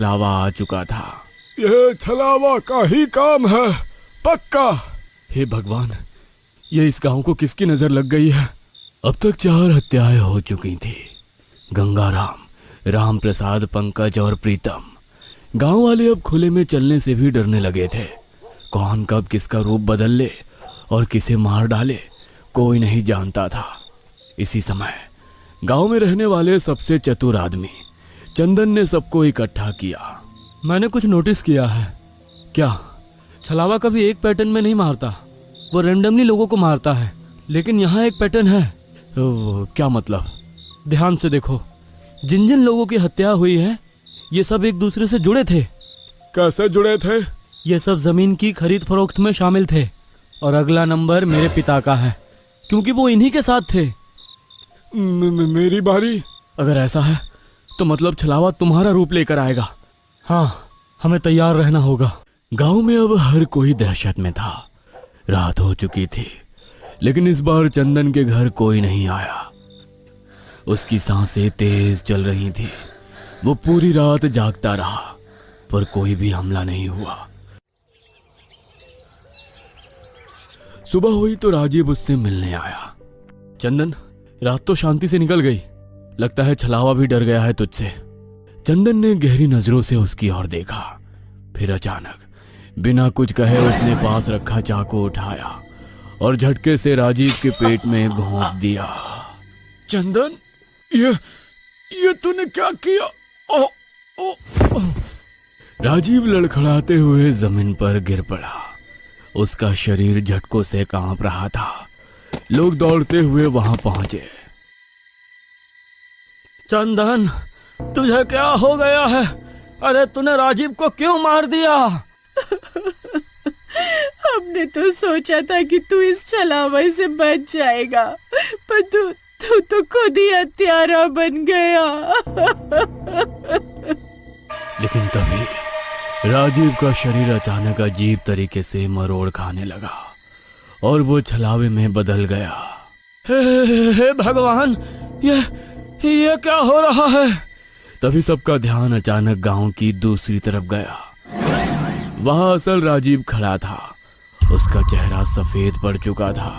छलावा आ चुका था। ये छलावा का ही काम है पक्का। हे भगवान, ये इस गांव को किसकी नजर लग गई है? अब तक 4 हत्याएं हो चुकी थी। गंगाराम, राम प्रसाद, पंकज और प्रीतम। गांव वाले अब खुले में चलने से भी डरने लगे थे। कौन कब किसका रूप बदल ले और किसे मार डाले कोई नहीं जानता था। इसी समय गांव में रहने वाले सबसे चतुर आदमी चंदन ने सबको इकट्ठा किया। मैंने कुछ नोटिस किया है। क्या? छलावा कभी एक पैटर्न में नहीं मारता, वो रैंडमली लोगों को मारता है। लेकिन यहाँ एक पैटर्न है। क्या मतलब? ध्यान से देखो, जिन जिन लोगों की हत्या हुई है ये सब एक दूसरे से जुड़े थे। कैसे जुड़े थे? ये सब जमीन की खरीद फरोख्त में शामिल थे। और अगला नंबर मेरे पिता का है, क्योंकि वो इन्हीं के साथ थे। मेरी बारी? अगर ऐसा है तो मतलब छलावा तुम्हारा रूप लेकर आएगा। हाँ, हमें तैयार रहना होगा। गांव में अब हर कोई दहशत में था। रात हो चुकी थी, लेकिन इस बार चंदन के घर कोई नहीं आया। उसकी सांसें तेज चल रही थी। वो पूरी रात जागता रहा, पर कोई भी हमला नहीं हुआ। सुबह हुई तो राजीव उससे मिलने आया। चंदन, रात तो शांति से निकल गई, लगता है छलावा भी डर गया है तुझसे। चंदन ने गहरी नजरों से उसकी ओर देखा। फिर अचानक बिना कुछ कहे उसने पास रखा चाकू उठाया और झटके से राजीव के पेट में घोंप दिया। चंदन, ये तूने क्या किया? ओ, ओ, ओ। राजीव लड़खड़ाते हुए जमीन पर गिर पड़ा। उसका शरीर झटकों से कांप रहा था। लोग दौड़ते हुए वहां पहुंचे। चंदन, तुझे क्या हो गया है? अरे तूने राजीव को क्यों मार दिया? हमने तो सोचा था कि तू इस छलावे से बच जाएगा, पर तू तो खुद ही हत्यारा बन गया। लेकिन तभी राजीव का शरीर अचानक अजीब तरीके से मरोड़ खाने लगा और वो छलावे में बदल गया। हे भगवान, ये क्या हो रहा है? तभी सबका ध्यान अचानक गांव की दूसरी तरफ गया। वहां असल राजीव खड़ा था। उसका चेहरा सफेद पड़ चुका था।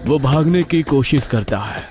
वो भागने की कोशिश करता है,